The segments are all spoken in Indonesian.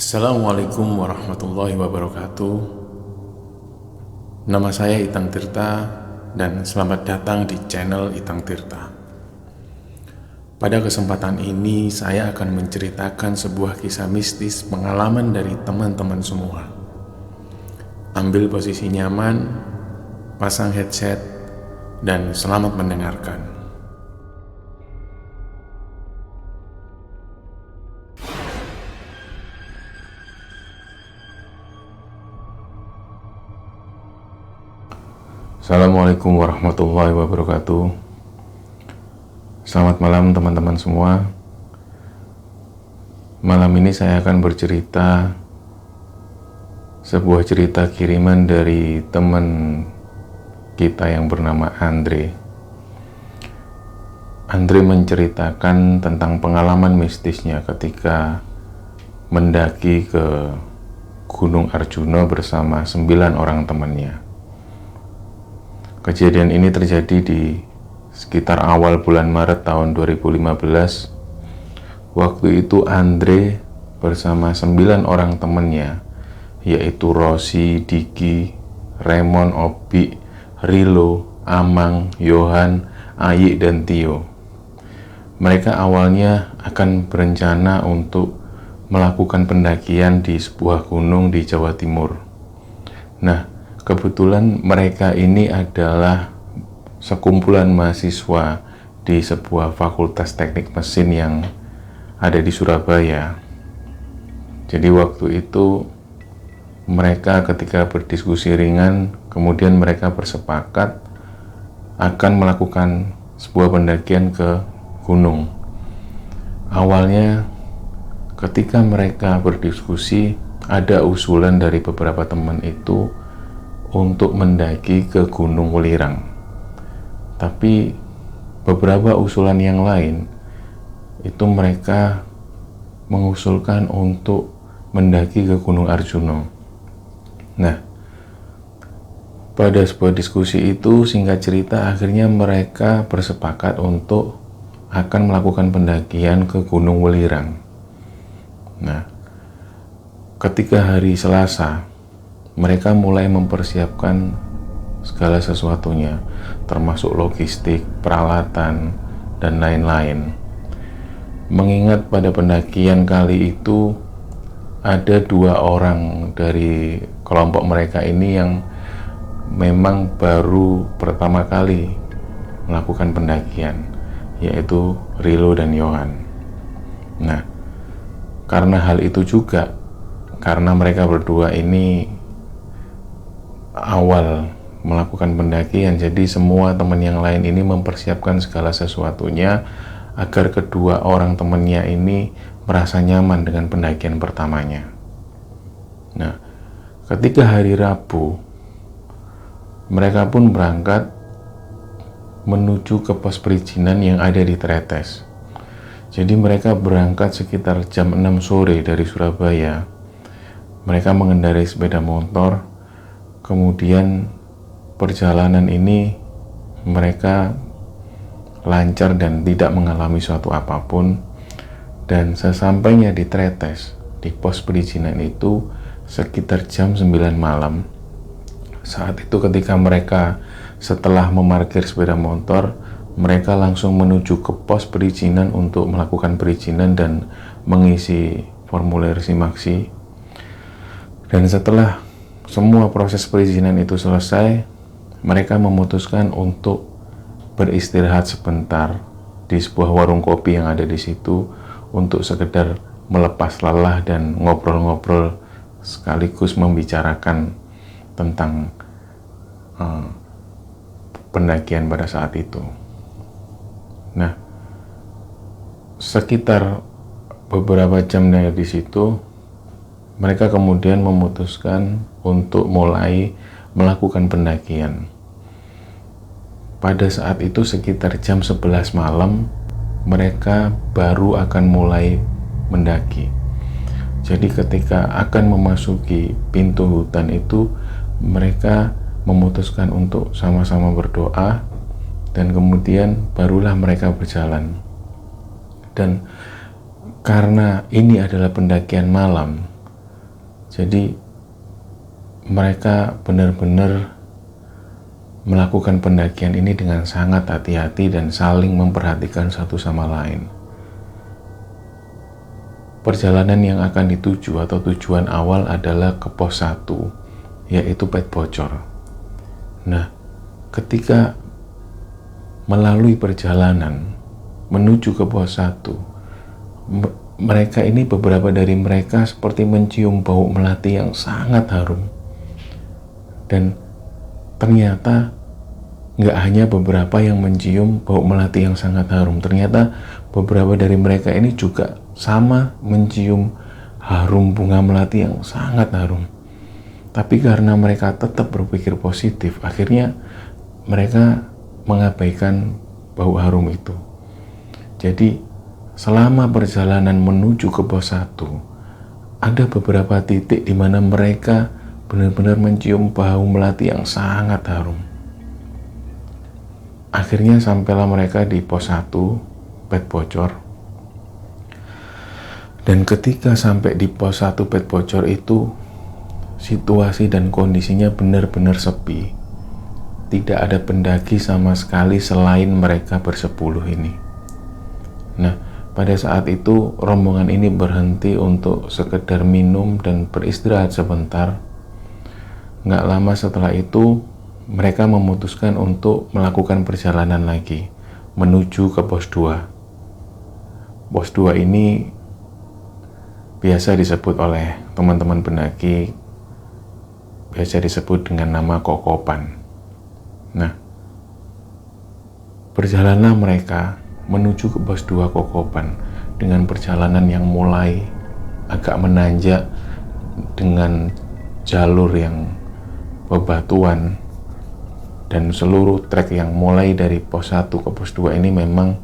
Assalamualaikum warahmatullahi wabarakatuh. Nama saya Itang Tirta dan selamat datang di channel Itang Tirta. Pada kesempatan ini saya akan menceritakan sebuah kisah mistis pengalaman dari teman-teman semua. Ambil posisi nyaman, pasang headset, dan selamat mendengarkan. Assalamualaikum warahmatullahi wabarakatuh. Selamat malam teman-teman semua. Malam ini saya akan bercerita sebuah cerita kiriman dari teman kita yang bernama Andre. Andre menceritakan tentang pengalaman mistisnya ketika mendaki ke Gunung Arjuna bersama 9 orang temannya. Kejadian ini terjadi di sekitar awal bulan Maret tahun 2015. Waktu itu Andre bersama 9 orang temannya, yaitu Rosi, Diki, Raymond, Obi, Rilo, Amang, Yohan, Ayi, dan Tio. Mereka awalnya akan berencana untuk melakukan pendakian di sebuah gunung di Jawa Timur. Nah, kebetulan mereka ini adalah sekumpulan mahasiswa di sebuah fakultas teknik mesin yang ada di Surabaya. Jadi waktu itu mereka ketika berdiskusi ringan, kemudian mereka bersepakat akan melakukan sebuah pendakian ke gunung. Awalnya ketika mereka berdiskusi, ada usulan dari beberapa teman itu untuk mendaki ke Gunung Welirang. Tapi beberapa usulan yang lain itu mereka mengusulkan untuk mendaki ke Gunung Arjuna. Nah, pada sebuah diskusi itu, singkat cerita, akhirnya mereka bersepakat untuk akan melakukan pendakian ke Gunung Welirang. Nah, ketika hari Selasa, mereka mulai mempersiapkan segala sesuatunya, termasuk logistik, peralatan, dan lain-lain. Mengingat pada pendakian kali itu ada 2 orang dari kelompok mereka ini yang memang baru pertama kali melakukan pendakian, yaitu Rilo dan Yohan. Nah, karena hal itu juga, karena mereka berdua ini awal melakukan pendakian, jadi semua teman yang lain ini mempersiapkan segala sesuatunya agar kedua orang temannya ini merasa nyaman dengan pendakian pertamanya. Nah, ketika hari Rabu, mereka pun berangkat menuju ke pos perizinan yang ada di Tretes. Jadi mereka berangkat sekitar jam 6 sore dari Surabaya. Mereka mengendarai sepeda motor. Kemudian perjalanan ini mereka lancar dan tidak mengalami suatu apapun. Dan sesampainya di Tretes, di pos perizinan itu sekitar jam 9 malam. Saat itu ketika mereka setelah memarkir sepeda motor, mereka langsung menuju ke pos perizinan untuk melakukan perizinan dan mengisi formulir SIMAKSI. Dan setelah semua proses perizinan itu selesai, mereka memutuskan untuk beristirahat sebentar di sebuah warung kopi yang ada di situ untuk sekedar melepas lelah dan ngobrol-ngobrol sekaligus membicarakan tentang pendakian pada saat itu. Nah, sekitar beberapa jam dari di situ, mereka kemudian memutuskan untuk mulai melakukan pendakian. Pada saat itu sekitar jam 11 malam, mereka baru akan mulai mendaki. Jadi ketika akan memasuki pintu hutan itu, mereka memutuskan untuk sama-sama berdoa dan kemudian barulah mereka berjalan. Dan karena ini adalah pendakian malam, Jadi mereka benar-benar melakukan pendakian ini dengan sangat hati-hati dan saling memperhatikan satu sama lain. Perjalanan yang akan dituju atau tujuan awal adalah ke pos 1, yaitu Pet Bocor. Nah, ketika melalui perjalanan menuju ke pos 1, mereka ini, beberapa dari mereka seperti mencium bau melati yang sangat harum. Dan ternyata nggak hanya beberapa yang mencium bau melati yang sangat harum, ternyata beberapa dari mereka ini juga sama mencium harum bunga melati yang sangat harum. Tapi karena mereka tetap berpikir positif, akhirnya mereka mengabaikan bau harum itu. Jadi selama perjalanan menuju ke pos 1, ada beberapa titik di mana mereka benar-benar mencium bau melati yang sangat harum. Akhirnya sampailah mereka di pos 1 Pet Bocor. Dan ketika sampai di pos 1 Pet Bocor itu, situasi dan kondisinya benar-benar sepi. Tidak ada pendaki sama sekali selain mereka bersepuluh ini. Nah, pada saat itu rombongan ini berhenti untuk sekedar minum dan beristirahat sebentar. Nggak lama setelah itu, mereka memutuskan untuk melakukan perjalanan lagi menuju ke pos 2. Pos 2 ini biasa disebut oleh teman-teman pendaki, biasa disebut dengan nama Kokopan. Nah, berjalanlah mereka menuju ke pos 2 Kokopan dengan perjalanan yang mulai agak menanjak dengan jalur yang bebatuan, dan seluruh trek yang mulai dari pos 1 ke pos 2 ini memang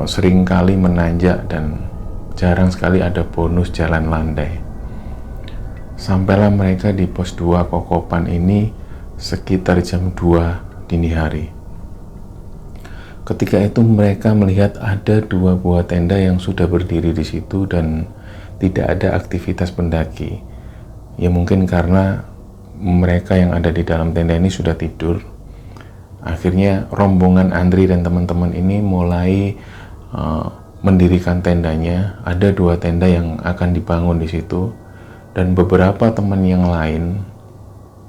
sering kali menanjak dan jarang sekali ada bonus jalan landai. Sampailah mereka di pos 2 Kokopan ini sekitar jam 2 dini hari. Ketika itu mereka melihat ada 2 buah tenda yang sudah berdiri di situ dan tidak ada aktivitas pendaki. Ya mungkin karena mereka yang ada di dalam tenda ini sudah tidur. Akhirnya rombongan Andri dan teman-teman ini mulai mendirikan tendanya. Ada 2 tenda yang akan dibangun di situ, dan beberapa teman yang lain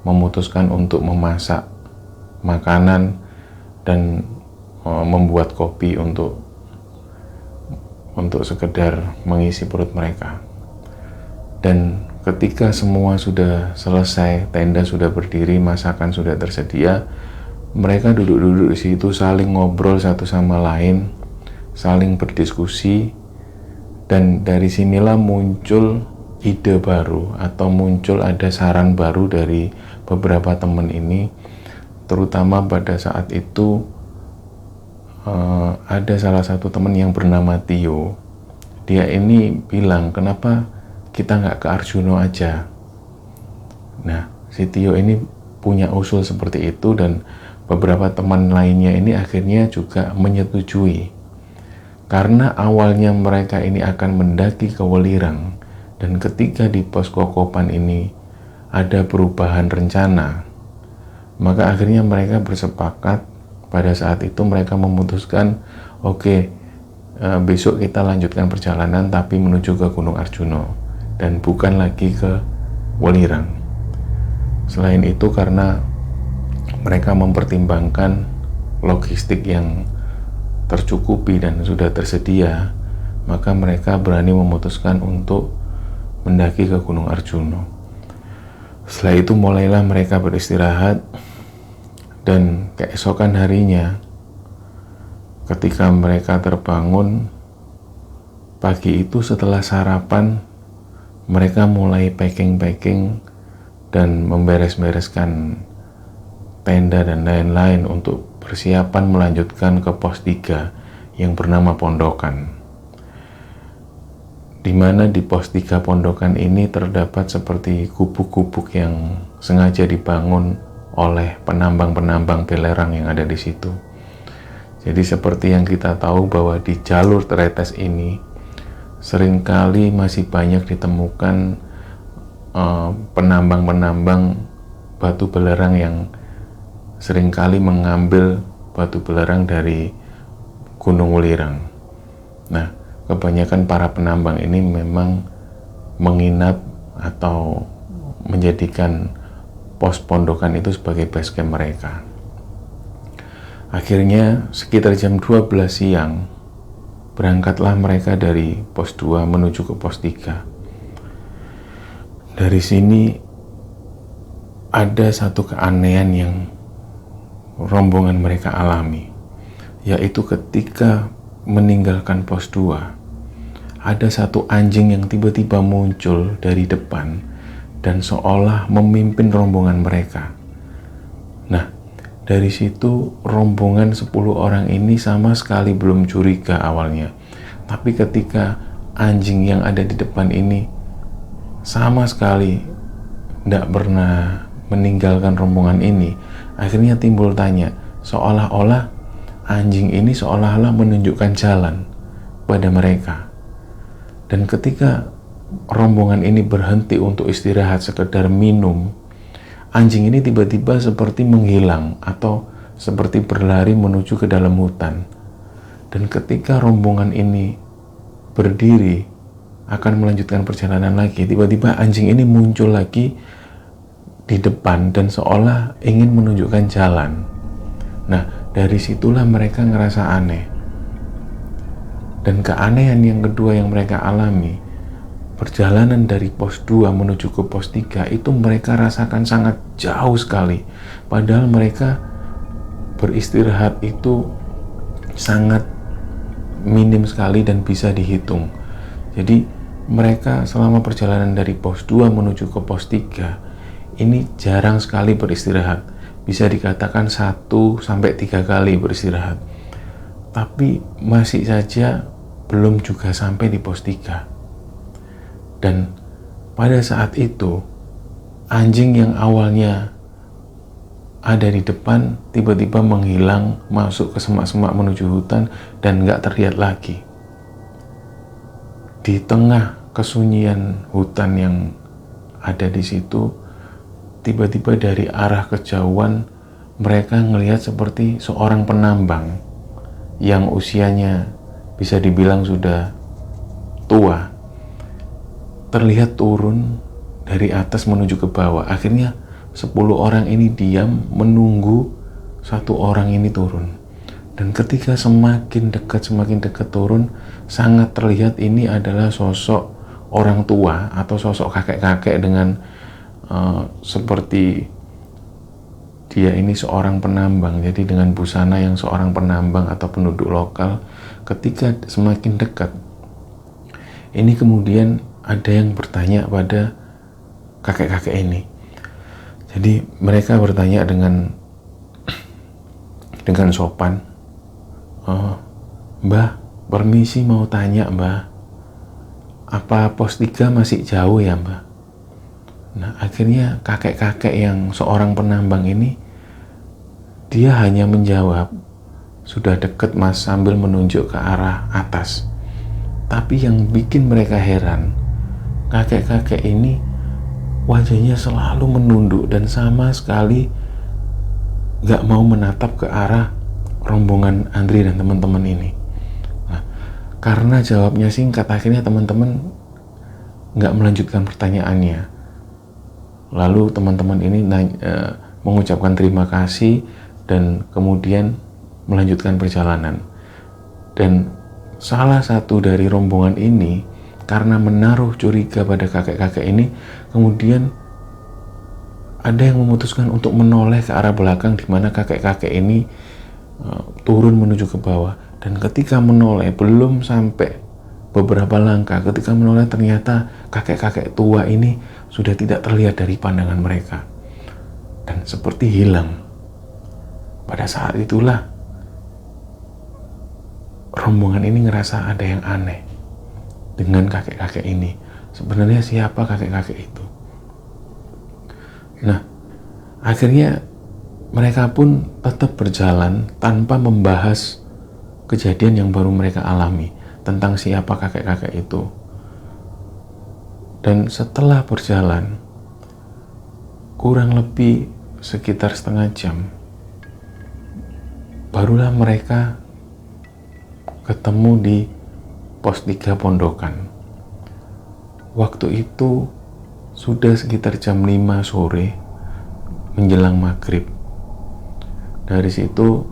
memutuskan untuk memasak makanan dan membuat kopi untuk sekedar mengisi perut mereka. Dan ketika semua sudah selesai, tenda sudah berdiri, masakan sudah tersedia, mereka duduk-duduk di situ saling ngobrol satu sama lain, saling berdiskusi, dan dari sinilah muncul ide baru atau muncul ada saran baru dari beberapa teman ini. Terutama pada saat itu ada salah satu teman yang bernama Tio. Dia ini bilang, kenapa kita nggak ke Arjuno aja. Nah, si Tio ini punya usul seperti itu, dan beberapa teman lainnya ini akhirnya juga menyetujui. Karena awalnya mereka ini akan mendaki ke Welirang, dan ketika di pos Kokopan ini ada perubahan rencana, maka akhirnya mereka bersepakat. Pada saat itu mereka memutuskan, oke, besok kita lanjutkan perjalanan tapi menuju ke Gunung Arjuno dan bukan lagi ke Welirang. Selain itu, karena mereka mempertimbangkan logistik yang tercukupi dan sudah tersedia, maka mereka berani memutuskan untuk mendaki ke Gunung Arjuno. Setelah itu mulailah mereka beristirahat, dan keesokan harinya ketika mereka terbangun pagi itu, setelah sarapan mereka mulai packing dan memberes-bereskan tenda dan lain-lain untuk persiapan melanjutkan ke pos 3 yang bernama Pondokan, di mana di pos 3 Pondokan ini terdapat seperti gubuk-gubuk yang sengaja dibangun oleh penambang-penambang belerang yang ada di situ. Jadi seperti yang kita tahu bahwa di jalur Tretes ini seringkali masih banyak ditemukan penambang-penambang batu belerang yang seringkali mengambil batu belerang dari Gunung Welirang. Nah, kebanyakan para penambang ini memang menginap atau menjadikan pos pondokan itu sebagai base camp mereka. Akhirnya sekitar jam 12 siang berangkatlah mereka dari pos 2 menuju ke pos 3. Dari sini ada satu keanehan yang rombongan mereka alami, yaitu ketika meninggalkan pos 2, ada satu anjing yang tiba-tiba muncul dari depan dan seolah memimpin rombongan mereka. Nah, dari situ rombongan 10 orang ini sama sekali belum curiga awalnya. Tapi ketika anjing yang ada di depan ini sama sekali tidak pernah meninggalkan rombongan ini, akhirnya timbul tanya, seolah-olah anjing ini seolah-olah menunjukkan jalan pada mereka. Dan ketika rombongan ini berhenti untuk istirahat sekedar minum, anjing ini tiba-tiba seperti menghilang atau seperti berlari menuju ke dalam hutan. Dan ketika rombongan ini berdiri akan melanjutkan perjalanan lagi, tiba-tiba anjing ini muncul lagi di depan dan seolah ingin menunjukkan jalan. Nah, dari situlah mereka ngerasa aneh. Dan keanehan yang kedua yang mereka alami, perjalanan dari pos 2 menuju ke pos 3 itu mereka rasakan sangat jauh sekali. Padahal mereka beristirahat itu sangat minim sekali dan bisa dihitung. Jadi mereka selama perjalanan dari pos 2 menuju ke pos 3 ini jarang sekali beristirahat. Bisa dikatakan 1-3 kali beristirahat. Tapi masih saja belum juga sampai di pos 3. Dan pada saat itu, anjing yang awalnya ada di depan tiba-tiba menghilang, masuk ke semak-semak menuju hutan dan nggak terlihat lagi. Di tengah kesunyian hutan yang ada di situ, tiba-tiba dari arah kejauhan mereka ngelihat seperti seorang penambang yang usianya bisa dibilang sudah tua, terlihat turun dari atas menuju ke bawah. Akhirnya 10 orang ini diam menunggu satu orang ini turun. Dan ketika semakin dekat turun, sangat terlihat ini adalah sosok orang tua atau sosok kakek-kakek dengan seperti dia ini seorang penambang. Jadi dengan busana yang seorang penambang atau penduduk lokal. Ketika semakin dekat, ini kemudian ada yang bertanya pada kakek-kakek ini. Jadi mereka bertanya dengan sopan, Mbah, permisi mau tanya Mbah, apa pos 3 masih jauh ya Mbah? Nah, akhirnya kakek-kakek yang seorang penambang ini, dia hanya menjawab, sudah deket Mas, sambil menunjuk ke arah atas. Tapi yang bikin mereka heran, kakek-kakek ini wajahnya selalu menunduk dan sama sekali gak mau menatap ke arah rombongan Andri dan teman-teman ini. Nah, karena jawabnya singkat, akhirnya teman-teman gak melanjutkan pertanyaannya. Lalu teman-teman ini mengucapkan terima kasih dan kemudian melanjutkan perjalanan. Dan salah satu dari rombongan ini, karena menaruh curiga pada kakek-kakek ini, kemudian ada yang memutuskan untuk menoleh ke arah belakang di mana kakek-kakek ini turun menuju ke bawah. Dan ketika menoleh, belum sampai beberapa langkah, ketika menoleh ternyata kakek-kakek tua ini sudah tidak terlihat dari pandangan mereka dan seperti hilang. Pada saat itulah rombongan ini ngerasa ada yang aneh dengan kakek-kakek ini. Sebenarnya siapa kakek-kakek itu? Nah, akhirnya mereka pun tetap berjalan tanpa membahas kejadian yang baru mereka alami tentang siapa kakek-kakek itu. Dan setelah berjalan, kurang lebih sekitar setengah jam, barulah mereka ketemu di pos 3 Pondokan. Waktu itu sudah sekitar jam 5 sore menjelang maghrib. Dari situ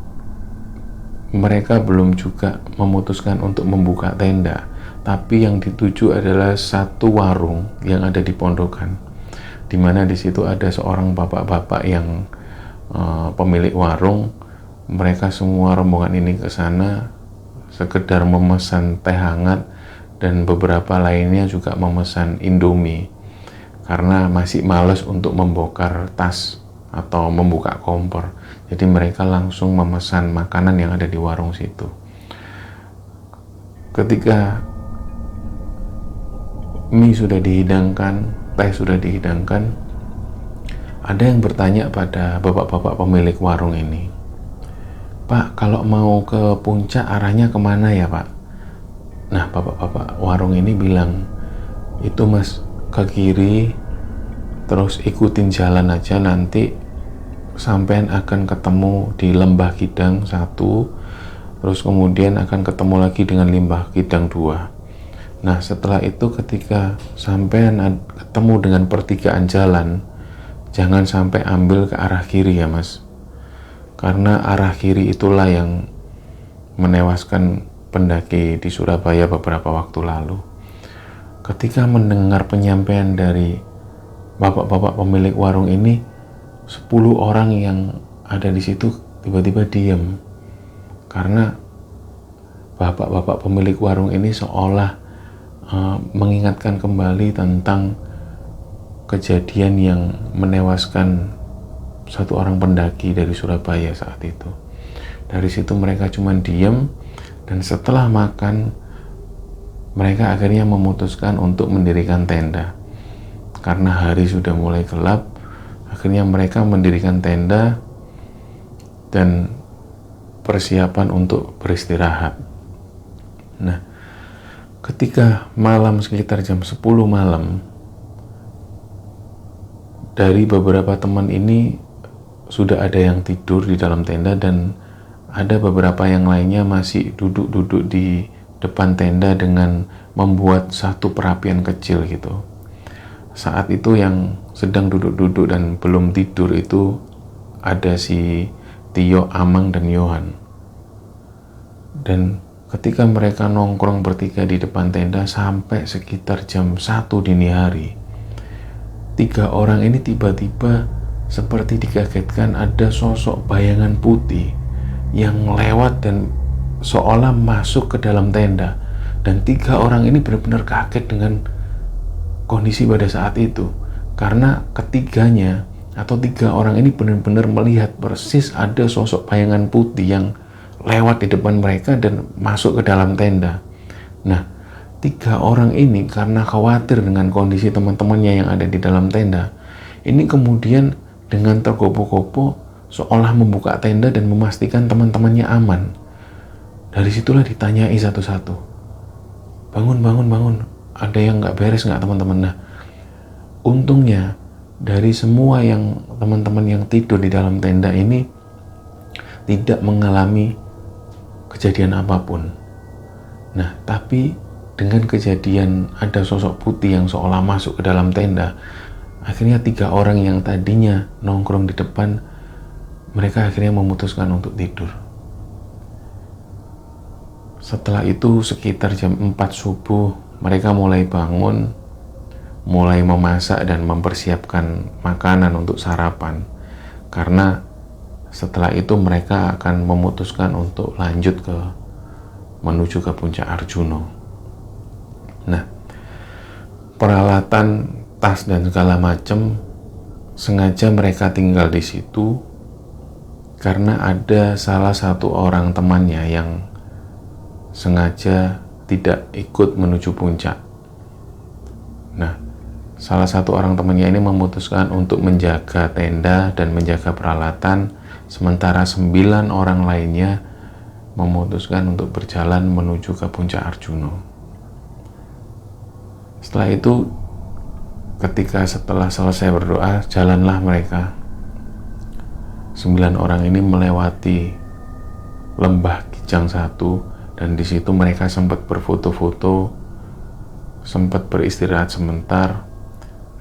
mereka belum juga memutuskan untuk membuka tenda, tapi yang dituju adalah satu warung yang ada di Pondokan, di mana di situ ada seorang bapak-bapak yang pemilik warung. Mereka semua rombongan ini ke sana sekedar memesan teh hangat dan beberapa lainnya juga memesan Indomie karena masih males untuk membongkar tas atau membuka kompor. Jadi mereka langsung memesan makanan yang ada di warung situ. Ketika mie sudah dihidangkan, teh sudah dihidangkan, ada yang bertanya pada bapak-bapak pemilik warung ini, "Pak, kalau mau ke puncak arahnya kemana ya Pak?" Nah, bapak-bapak warung ini bilang, "Itu Mas, ke kiri, terus ikutin jalan aja, nanti sampean akan ketemu di Lembah Kidang 1, terus kemudian akan ketemu lagi dengan Lembah Kidang 2. Nah, setelah itu ketika sampean ketemu dengan pertigaan jalan, jangan sampai ambil ke arah kiri ya Mas, karena arah kiri itulah yang menewaskan pendaki di Surabaya beberapa waktu lalu." Ketika mendengar penyampaian dari bapak-bapak pemilik warung ini, 10 orang yang ada di situ tiba-tiba diam, karena bapak-bapak pemilik warung ini seolah mengingatkan kembali tentang kejadian yang menewaskan satu orang pendaki dari Surabaya saat itu. Dari situ mereka cuma diam, dan setelah makan mereka akhirnya memutuskan untuk mendirikan tenda. Karena hari sudah mulai gelap, akhirnya mereka mendirikan tenda dan persiapan untuk beristirahat. Nah, ketika malam sekitar jam 10 malam, dari beberapa teman ini sudah ada yang tidur di dalam tenda dan ada beberapa yang lainnya masih duduk-duduk di depan tenda dengan membuat satu perapian kecil gitu. Saat itu yang sedang duduk-duduk dan belum tidur itu ada si Tio, Amang, dan Yohan. Dan ketika mereka nongkrong bertiga di depan tenda sampai sekitar jam 1 dini hari, 3 orang ini tiba-tiba seperti dikagetkan ada sosok bayangan putih yang lewat dan seolah masuk ke dalam tenda. Dan 3 orang ini benar-benar kaget dengan kondisi pada saat itu, karena ketiganya atau 3 orang ini benar-benar melihat persis ada sosok bayangan putih yang lewat di depan mereka dan masuk ke dalam tenda. Nah, 3 orang ini karena khawatir dengan kondisi teman-temannya yang ada di dalam tenda, ini kemudian dengan tergopoh-gopoh seolah membuka tenda dan memastikan teman-temannya aman. Dari situlah ditanyai satu-satu, "Bangun, bangun, bangun. Ada yang nggak beres nggak teman-teman?" Nah, untungnya dari semua yang teman-teman yang tidur di dalam tenda ini tidak mengalami kejadian apapun. Nah, tapi dengan kejadian ada sosok putih yang seolah masuk ke dalam tenda, akhirnya 3 orang yang tadinya nongkrong di depan, mereka akhirnya memutuskan untuk tidur. Setelah itu sekitar jam 4 subuh mereka mulai bangun, mulai memasak dan mempersiapkan makanan untuk sarapan, karena setelah itu mereka akan memutuskan untuk lanjut menuju ke puncak Arjuno. Nah, peralatan tas dan segala macam sengaja mereka tinggal di situ karena ada salah satu orang temannya yang sengaja tidak ikut menuju puncak. Nah, salah satu orang temannya ini memutuskan untuk menjaga tenda dan menjaga peralatan, sementara 9 orang lainnya memutuskan untuk berjalan menuju ke puncak Arjuno. Setelah itu ketika setelah selesai berdoa, jalanlah mereka 9 orang ini melewati lembah Kijang 1, dan di situ mereka sempat berfoto-foto, sempat beristirahat sebentar,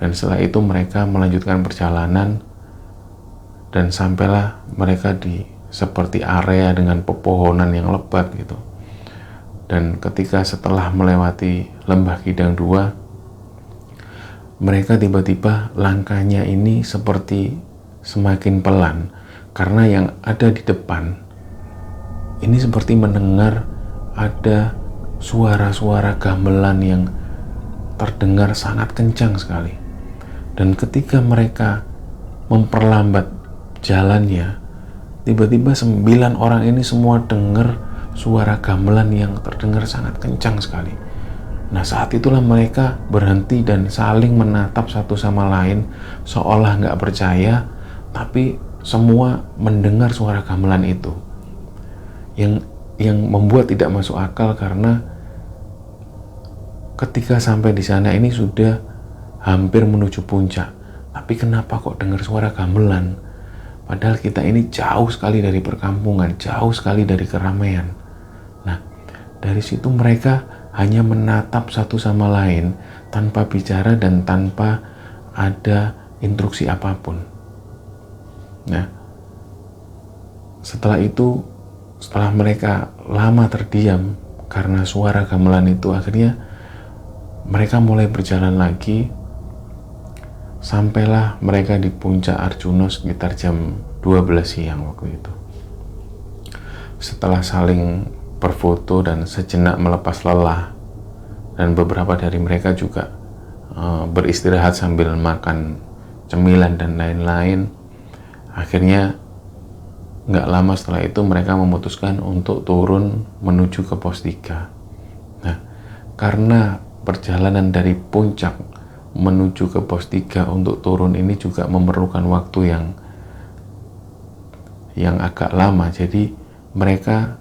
dan setelah itu mereka melanjutkan perjalanan dan sampailah mereka di seperti area dengan pepohonan yang lebat gitu. Dan ketika setelah melewati lembah Kijang 2, mereka tiba-tiba langkahnya ini seperti semakin pelan, karena yang ada di depan ini seperti mendengar ada suara-suara gamelan yang terdengar sangat kencang sekali. Dan ketika mereka memperlambat jalannya, tiba-tiba 9 orang ini semua dengar suara gamelan yang terdengar sangat kencang sekali. Nah, saat itulah mereka berhenti dan saling menatap satu sama lain seolah nggak percaya, tapi semua mendengar suara gamelan itu. Yang membuat tidak masuk akal, karena ketika sampai di sana ini sudah hampir menuju puncak, tapi kenapa kok dengar suara gamelan? Padahal kita ini jauh sekali dari perkampungan, jauh sekali dari keramaian. Nah, dari situ mereka hanya menatap satu sama lain tanpa bicara dan tanpa ada instruksi apapun. Nah, setelah itu, setelah mereka lama terdiam karena suara gamelan itu, akhirnya mereka mulai berjalan lagi. Sampailah mereka di puncak Arjuna sekitar jam 12 siang waktu itu. Setelah saling berfoto dan sejenak melepas lelah, dan beberapa dari mereka juga beristirahat sambil makan cemilan dan lain-lain, akhirnya nggak lama setelah itu mereka memutuskan untuk turun menuju ke pos 3. Nah, karena perjalanan dari puncak menuju ke pos 3 untuk turun ini juga memerlukan waktu yang agak lama, jadi mereka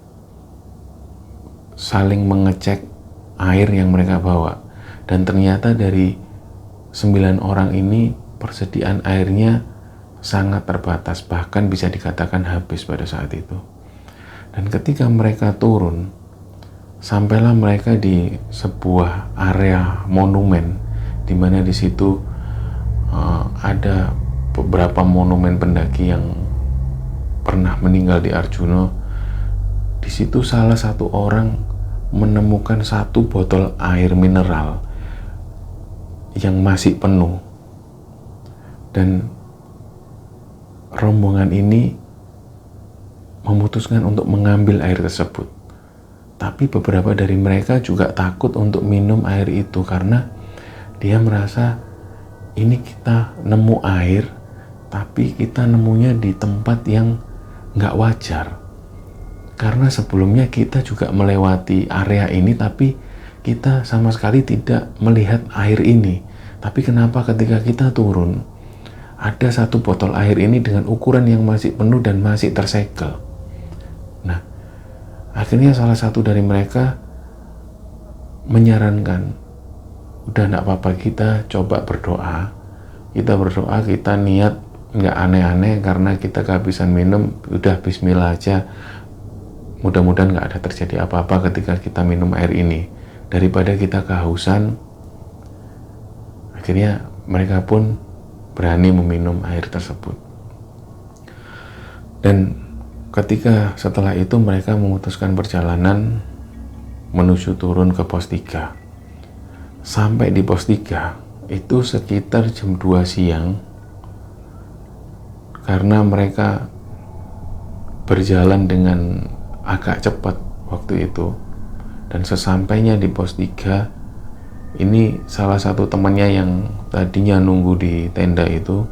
saling mengecek air yang mereka bawa, dan ternyata dari 9 orang ini persediaan airnya sangat terbatas, bahkan bisa dikatakan habis pada saat itu. Dan ketika mereka turun, sampailah mereka di sebuah area monumen, di mana di situ ada beberapa monumen pendaki yang pernah meninggal di Arjuna. Di situ salah satu orang menemukan satu botol air mineral yang masih penuh, dan rombongan ini memutuskan untuk mengambil air tersebut. Tapi beberapa dari mereka juga takut untuk minum air itu, karena dia merasa ini kita nemu air, tapi kita nemunya di tempat yang nggak wajar. Karena sebelumnya kita juga melewati area ini, tapi kita sama sekali tidak melihat air ini. Tapi kenapa ketika kita turun, ada satu botol air ini dengan ukuran yang masih penuh dan masih tersegel. Nah, akhirnya salah satu dari mereka menyarankan, udah enggak apa-apa, kita coba berdoa. Kita berdoa, kita niat nggak aneh-aneh, karena kita kehabisan minum, udah bismillah aja. Mudah-mudahan nggak ada terjadi apa-apa ketika kita minum air ini, daripada kita kehausan. Akhirnya mereka pun berani meminum air tersebut. Dan ketika setelah itu mereka memutuskan perjalanan menuju turun ke pos 3. Sampai di pos 3 itu sekitar jam 2 siang, karena mereka berjalan dengan agak cepat waktu itu. Dan sesampainya di pos 3 ini, salah satu temannya yang tadinya nunggu di tenda itu,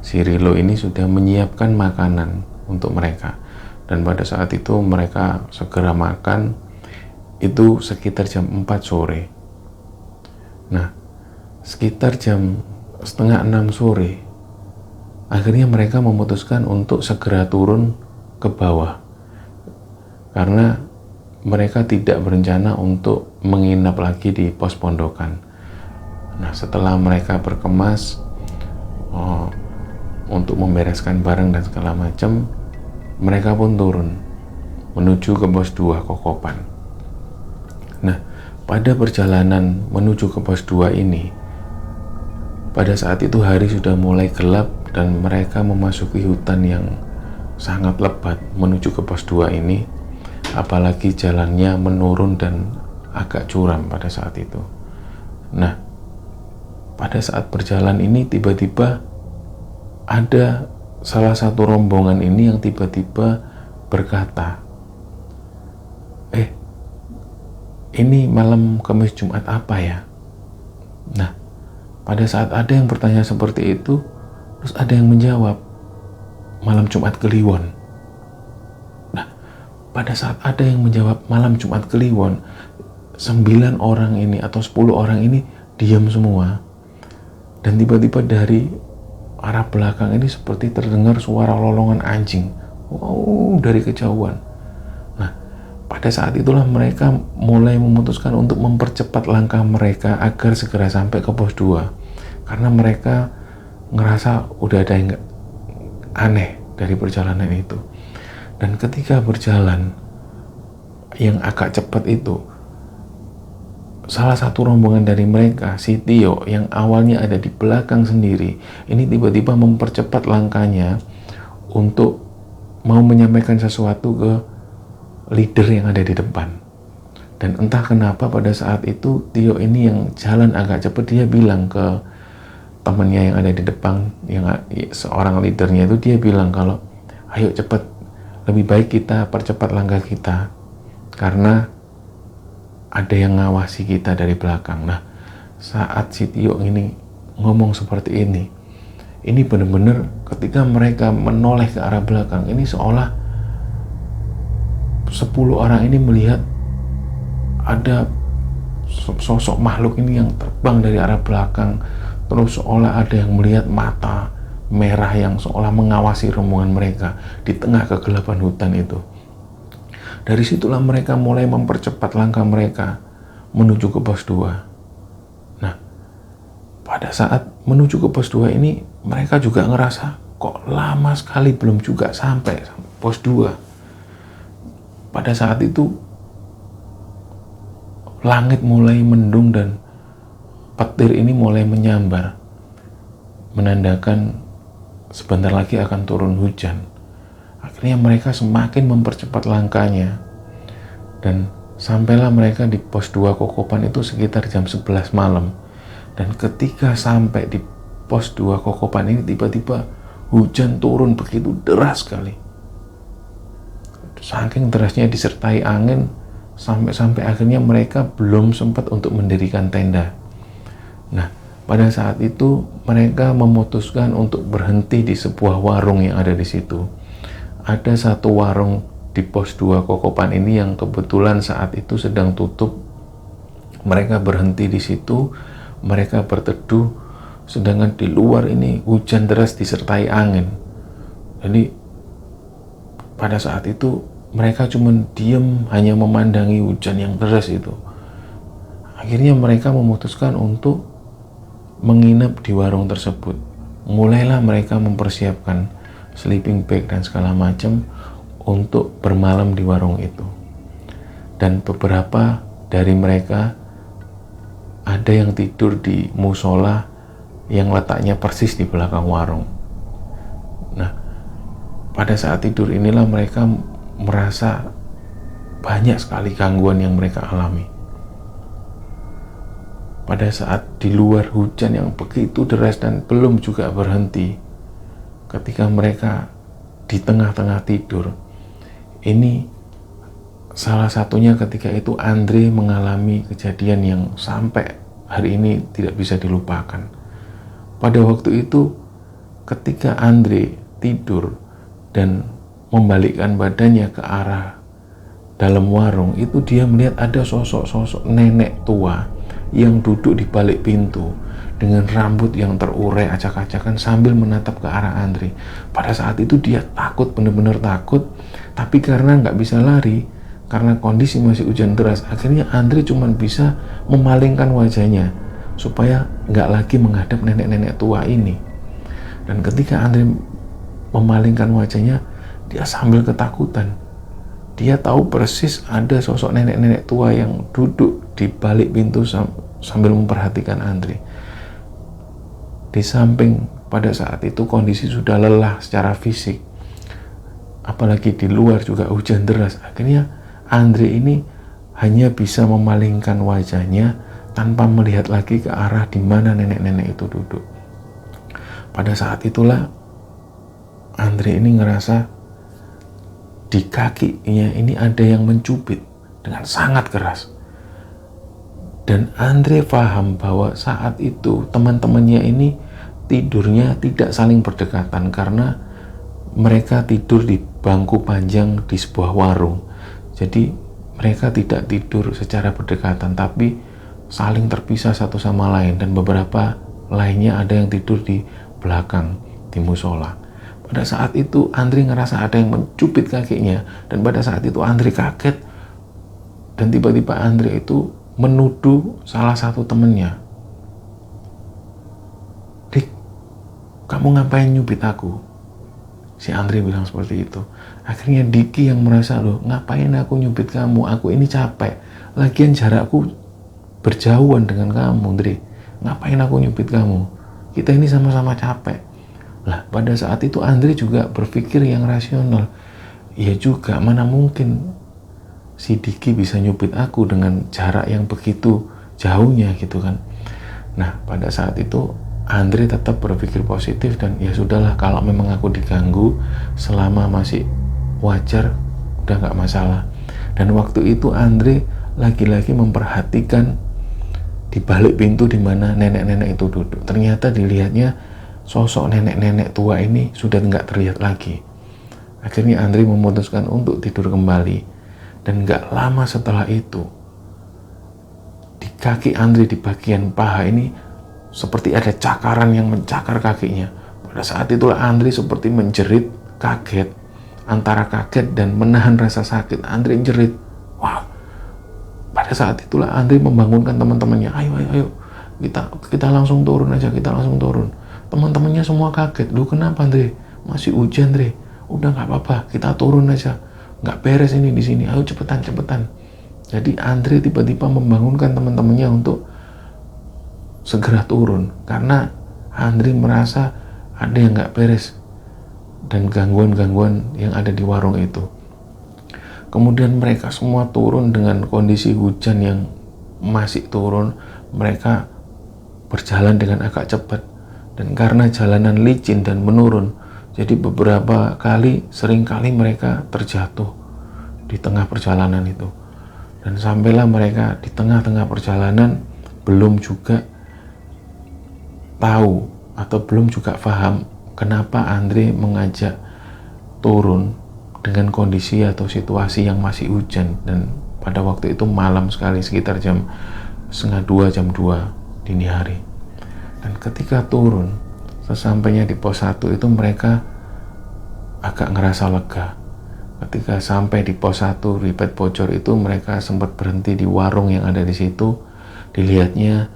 si Rilo ini sudah menyiapkan makanan untuk mereka. Dan pada saat itu mereka segera makan, itu sekitar jam 4 sore. Nah, sekitar jam setengah 6 sore, akhirnya mereka memutuskan untuk segera turun ke bawah, karena mereka tidak berencana untuk menginap lagi di pos pondokan. Nah, setelah mereka berkemas untuk membereskan barang dan segala macam, mereka pun turun menuju ke pos 2 Kokopan. Nah, pada perjalanan menuju ke pos 2 ini, pada saat itu hari sudah mulai gelap dan mereka memasuki hutan yang sangat lebat menuju ke pos 2 ini, apalagi jalannya menurun dan agak curam pada saat itu. Nah, pada saat berjalan ini tiba-tiba ada salah satu rombongan ini yang tiba-tiba berkata, ini malam Kamis Jumat apa ya? Nah, pada saat ada yang bertanya seperti itu, terus ada yang menjawab, malam Jumat Kliwon. Nah, pada saat ada yang menjawab malam Jumat Kliwon, 9 orang ini atau 10 orang ini diam semua. Dan tiba-tiba dari arah belakang ini seperti terdengar suara lolongan anjing. Wow, dari kejauhan. Nah, pada saat itulah mereka mulai memutuskan untuk mempercepat langkah mereka agar segera sampai ke pos 2. Karena mereka ngerasa udah ada yang aneh dari perjalanan itu. Dan ketika berjalan yang agak cepat itu, salah satu rombongan dari mereka, si Tio, yang awalnya ada di belakang sendiri, ini tiba-tiba mempercepat langkahnya untuk mau menyampaikan sesuatu ke leader yang ada di depan. Dan entah kenapa pada saat itu Tio ini yang jalan agak cepat, dia bilang ke temannya yang ada di depan, yang seorang leadernya itu, dia bilang kalau ayo cepat, lebih baik kita percepat langkah kita karena ada yang ngawasi kita dari belakang. Nah, saat si Tio ini ngomong seperti ini benar-benar ketika mereka menoleh ke arah belakang, ini seolah 10 orang ini melihat ada sosok makhluk ini yang terbang dari arah belakang, terus seolah ada yang melihat mata merah yang seolah mengawasi rombongan mereka di tengah kegelapan hutan itu. Dari situlah mereka mulai mempercepat langkah mereka menuju ke pos 2. Nah, pada saat menuju ke pos 2 ini, mereka juga ngerasa kok lama sekali belum juga sampai pos 2. Pada saat itu, langit mulai mendung dan petir ini mulai menyambar, menandakan sebentar lagi akan turun hujan. Akhirnya mereka semakin mempercepat langkahnya dan sampailah mereka di pos 2 Kokopan itu sekitar jam 11 malam. Dan ketika sampai di pos 2 Kokopan ini, tiba-tiba hujan turun begitu deras sekali. Saking derasnya disertai angin, sampai akhirnya mereka belum sempat untuk mendirikan tenda. Nah, pada saat itu mereka memutuskan untuk berhenti di sebuah warung yang ada di situ. Ada satu warung di pos 2 Kokopan ini yang kebetulan saat itu sedang tutup. Mereka berhenti di situ, mereka berteduh, sedangkan di luar ini hujan deras disertai angin. Jadi pada saat itu mereka cuma diam, hanya memandangi hujan yang deras itu. Akhirnya mereka memutuskan untuk menginap di warung tersebut. Mulailah mereka mempersiapkan sleeping bag dan segala macam untuk bermalam di warung itu. Dan beberapa dari mereka ada yang tidur di musola yang letaknya persis di belakang warung. Nah, pada saat tidur inilah mereka merasa banyak sekali gangguan yang mereka alami. Pada saat di luar hujan yang begitu deras dan belum juga berhenti, ketika mereka di tengah-tengah tidur, ini salah satunya ketika itu Andre mengalami kejadian yang sampai hari ini tidak bisa dilupakan. Pada waktu itu ketika Andre tidur dan membalikkan badannya ke arah dalam warung itu, dia melihat ada sosok nenek tua yang duduk di balik pintu dengan rambut yang terurai acak-acakan sambil menatap ke arah Andre. Pada saat itu dia takut, benar-benar takut, tapi karena nggak bisa lari, karena kondisi masih hujan deras, akhirnya Andre cuma bisa memalingkan wajahnya supaya nggak lagi menghadap nenek-nenek tua ini. Dan ketika Andre memalingkan wajahnya, dia sambil ketakutan. Dia tahu persis ada sosok nenek-nenek tua yang duduk di balik pintu sambil memperhatikan Andre. Di samping pada saat itu kondisi sudah lelah secara fisik, apalagi di luar juga hujan deras. Akhirnya Andre ini hanya bisa memalingkan wajahnya tanpa melihat lagi ke arah di mana nenek-nenek itu duduk. Pada saat itulah Andre ini ngerasa di kakinya ini ada yang mencubit dengan sangat keras. Dan Andre paham bahwa saat itu teman-temannya ini tidurnya tidak saling berdekatan karena mereka tidur di bangku panjang di sebuah warung. Jadi mereka tidak tidur secara berdekatan, tapi saling terpisah satu sama lain, dan beberapa lainnya ada yang tidur di belakang di musola. Pada saat itu Andre ngerasa ada yang mencubit kakinya, dan pada saat itu Andre kaget, dan tiba-tiba Andre itu menuduh salah satu temennya. "Dik, kamu ngapain nyubit aku?" Si Andre bilang seperti itu. Akhirnya Diki yang merasa, "Loh, ngapain aku nyubit kamu? Aku ini capek. Lagian jarakku berjauhan dengan kamu, Andre. Ngapain aku nyubit kamu? Kita ini sama-sama capek." Lah, pada saat itu Andre juga berpikir yang rasional. Iya juga, mana mungkin si Diki bisa nyubit aku dengan jarak yang begitu jauhnya gitu kan. Nah, pada saat itu Andre tetap berpikir positif dan ya sudahlah, kalau memang aku diganggu selama masih wajar udah nggak masalah. Dan waktu itu Andre lagi-lagi memperhatikan di balik pintu di mana nenek-nenek itu duduk. Ternyata dilihatnya sosok nenek-nenek tua ini sudah nggak terlihat lagi. Akhirnya Andre memutuskan untuk tidur kembali. Dan nggak lama setelah itu, di kaki Andre di bagian paha ini seperti ada cakaran yang mencakar kakinya. Pada saat itulah Andre seperti menjerit kaget. Antara kaget dan menahan rasa sakit, Andre jerit. Wah. Pada saat itulah Andre membangunkan teman-temannya. Ayo. Kita langsung turun aja, kita langsung turun. Teman-temannya semua kaget. "Duh, kenapa Andre? Masih hujan, Andre. Udah nggak apa-apa, kita turun aja. Nggak beres ini di sini. Ayo cepetan." Jadi Andre tiba-tiba membangunkan teman-temannya untuk segera turun karena Andre merasa ada yang nggak beres dan gangguan-gangguan yang ada di warung itu. Kemudian mereka semua turun dengan kondisi hujan yang masih turun. Mereka berjalan dengan agak cepat, dan karena jalanan licin dan menurun, jadi beberapa kali, seringkali mereka terjatuh di tengah perjalanan itu. Dan sampailah mereka di tengah-tengah perjalanan belum juga tahu atau belum juga paham kenapa Andre mengajak turun dengan kondisi atau situasi yang masih hujan, dan pada waktu itu malam sekali, sekitar jam 1:30, jam 2 dini hari. Dan ketika turun, sesampainya di pos 1 itu mereka agak ngerasa lega. Ketika sampai di pos 1 Ripet Bocor itu, mereka sempat berhenti di warung yang ada di situ. Dilihatnya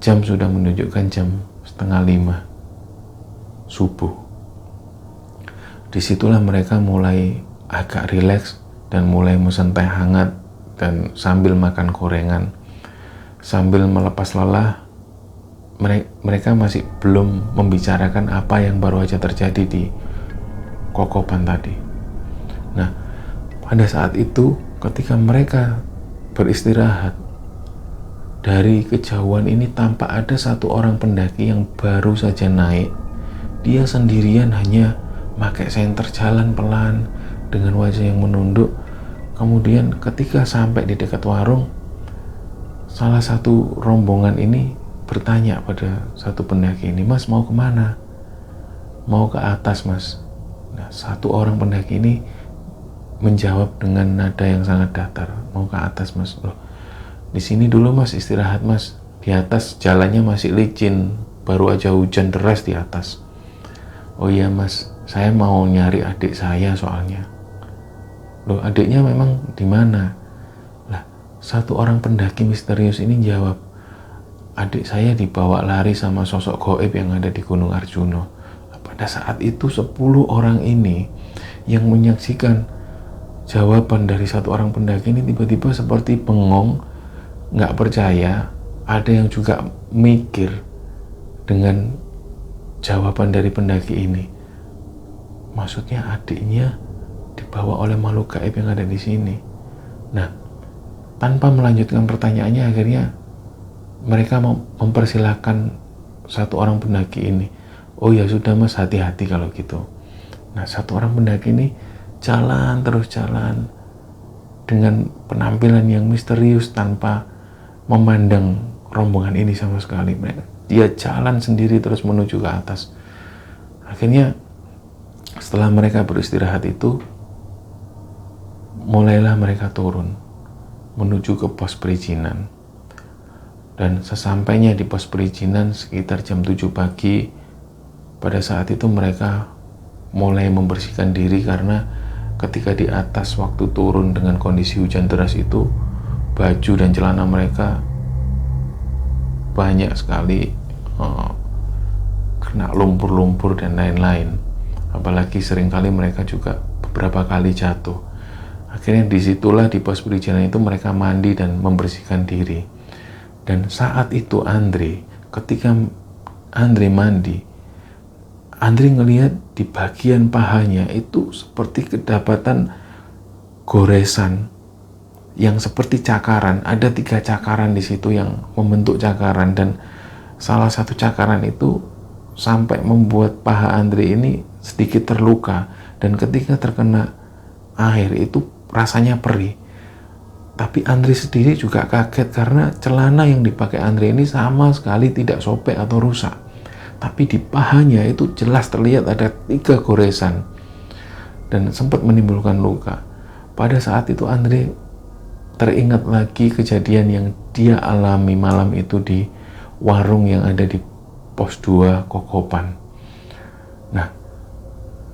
jam sudah menunjukkan jam 4:30 subuh. Disitulah mereka mulai agak rileks dan mulai mesen teh hangat dan sambil makan gorengan, sambil melepas lelah. Mereka masih belum membicarakan apa yang baru aja terjadi di Kokoban tadi. Nah, pada saat itu ketika mereka beristirahat, dari kejauhan ini tampak ada satu orang pendaki yang baru saja naik. Dia sendirian, hanya pakai senter, jalan pelan dengan wajah yang menunduk. Kemudian ketika sampai di dekat warung, salah satu rombongan ini bertanya pada satu pendaki ini, "Mas, mau kemana?" "Mau ke atas, Mas." Nah, satu orang pendaki ini menjawab dengan nada yang sangat datar, "Mau ke atas, Mas." "Loh, di sini dulu, Mas, istirahat, Mas. Di atas jalannya masih licin, baru aja hujan deras di atas." "Oh iya, Mas, saya mau nyari adik saya soalnya." "Loh, adiknya memang di mana?" Lah, satu orang pendaki misterius ini jawab, adik saya dibawa lari sama sosok gaib yang ada di Gunung Arjuna. Pada saat itu 10 orang ini yang menyaksikan jawaban dari satu orang pendaki ini tiba-tiba seperti bengong, nggak percaya. Ada yang juga mikir dengan jawaban dari pendaki ini. Maksudnya adiknya dibawa oleh makhluk gaib yang ada di sini. Nah, tanpa melanjutkan pertanyaannya, akhirnya mereka mempersilahkan satu orang pendaki ini. Oh ya sudah mas, hati-hati kalau gitu. Nah, satu orang pendaki ini terus jalan dengan penampilan yang misterius tanpa memandang rombongan ini sama sekali. Dia jalan sendiri terus menuju ke atas. Akhirnya setelah mereka beristirahat itu, mulailah mereka turun menuju ke pos perizinan. Dan sesampainya di pos perizinan sekitar jam 7 pagi, pada saat itu mereka mulai membersihkan diri karena ketika di atas waktu turun dengan kondisi hujan deras itu, baju dan celana mereka banyak sekali kena lumpur-lumpur dan lain-lain. Apalagi seringkali mereka juga beberapa kali jatuh. Akhirnya disitulah di pos perizinan itu mereka mandi dan membersihkan diri. Dan saat itu ketika Andre mandi, Andre ngelihat di bagian pahanya itu seperti kedapatan goresan yang seperti cakaran. Ada 3 cakaran di situ yang membentuk cakaran, dan salah satu cakaran itu sampai membuat paha Andre ini sedikit terluka, dan ketika terkena air itu rasanya perih. Tapi Andre sendiri juga kaget karena celana yang dipakai Andre ini sama sekali tidak sobek atau rusak. Tapi di pahanya itu jelas terlihat ada 3 goresan dan sempat menimbulkan luka. Pada saat itu Andre teringat lagi kejadian yang dia alami malam itu di warung yang ada di pos 2 Kokopan. Nah,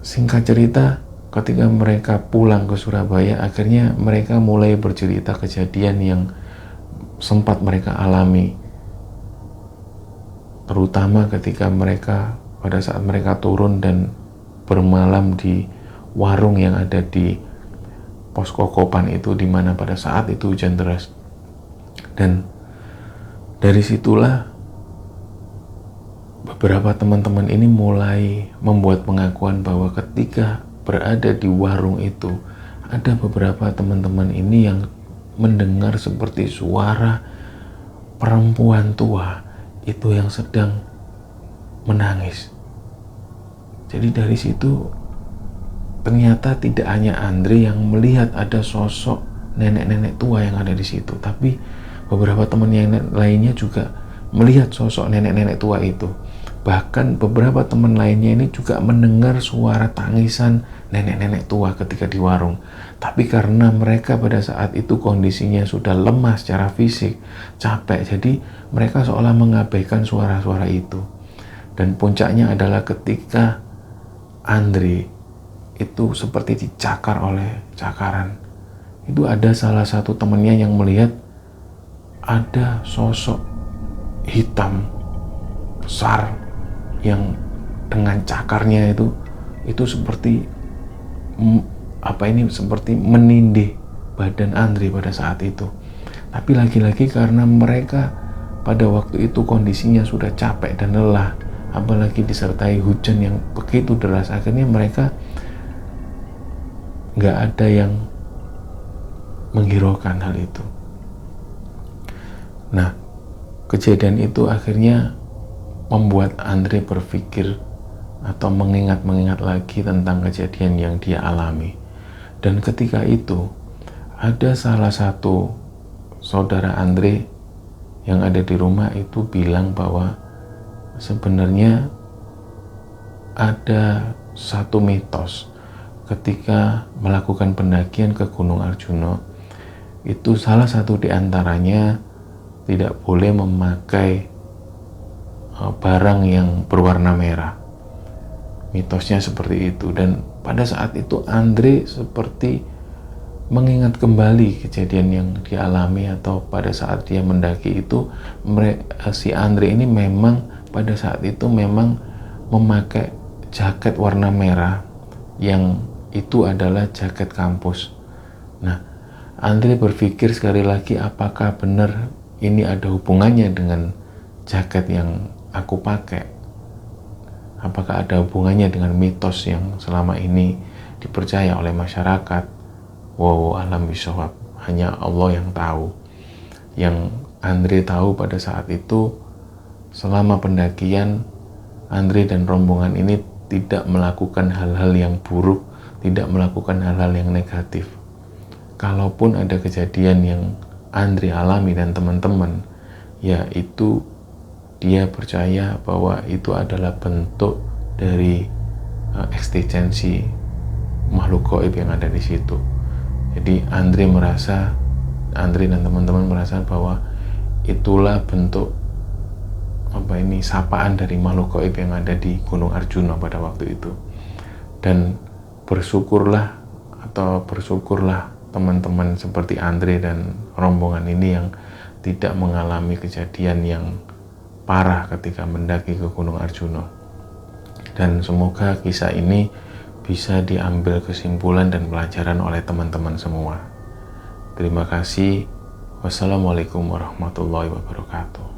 singkat cerita, ketika mereka pulang ke Surabaya, akhirnya mereka mulai bercerita kejadian yang sempat mereka alami, terutama ketika mereka pada saat mereka turun dan bermalam di warung yang ada di pos Kokopan itu, dimana pada saat itu hujan deras. Dan dari situlah beberapa teman-teman ini mulai membuat pengakuan bahwa ketika berada di warung itu, ada beberapa teman-teman ini yang mendengar seperti suara perempuan tua itu yang sedang menangis. Jadi dari situ ternyata tidak hanya Andre yang melihat ada sosok nenek-nenek tua yang ada di situ, tapi beberapa teman yang lainnya juga melihat sosok nenek-nenek tua itu. Bahkan beberapa teman lainnya ini juga mendengar suara tangisan nenek-nenek tua ketika di warung. Tapi karena mereka pada saat itu kondisinya sudah lemah secara fisik, capek, jadi mereka seolah mengabaikan suara-suara itu. Dan puncaknya adalah ketika Andre itu seperti dicakar oleh cakaran. Itu ada salah satu temannya yang melihat ada sosok hitam besar yang dengan cakarnya itu seperti seperti menindih badan Andre pada saat itu. Tapi lagi-lagi karena mereka pada waktu itu kondisinya sudah capek dan lelah, apalagi disertai hujan yang begitu deras, akhirnya mereka nggak ada yang menghiraukan hal itu. Nah, kejadian itu akhirnya membuat Andre berpikir atau mengingat lagi tentang kejadian yang dia alami. Dan ketika itu ada salah satu saudara Andre yang ada di rumah itu bilang bahwa sebenarnya ada satu mitos ketika melakukan pendakian ke Gunung Arjuna. Itu salah satu diantaranya tidak boleh memakai barang yang berwarna merah. Mitosnya seperti itu. Dan pada saat itu Andre seperti mengingat kembali kejadian yang dialami atau pada saat dia mendaki itu, si Andre ini memang pada saat itu memang memakai jaket warna merah yang itu adalah jaket kampus. Nah, Andre berpikir sekali lagi, apakah benar ini ada hubungannya dengan jaket yang aku pakai? Apakah ada hubungannya dengan mitos yang selama ini dipercaya oleh masyarakat? Wow, alam bisawab, hanya Allah yang tahu. Yang Andre tahu pada saat itu, selama pendakian, Andre dan rombongan ini tidak melakukan hal-hal yang buruk, tidak melakukan hal-hal yang negatif. Kalaupun ada kejadian yang Andre alami dan teman-teman, ya itu dia percaya bahwa itu adalah bentuk dari eksistensi makhluk gaib yang ada di situ. Jadi Andre dan teman-teman merasa bahwa itulah bentuk sapaan dari makhluk gaib yang ada di Gunung Arjuna pada waktu itu. Dan bersyukurlah teman-teman seperti Andre dan rombongan ini yang tidak mengalami kejadian yang parah ketika mendaki ke Gunung Arjuna. Dan semoga kisah ini bisa diambil kesimpulan dan pelajaran oleh teman-teman semua. Terima kasih. Wassalamualaikum warahmatullahi wabarakatuh.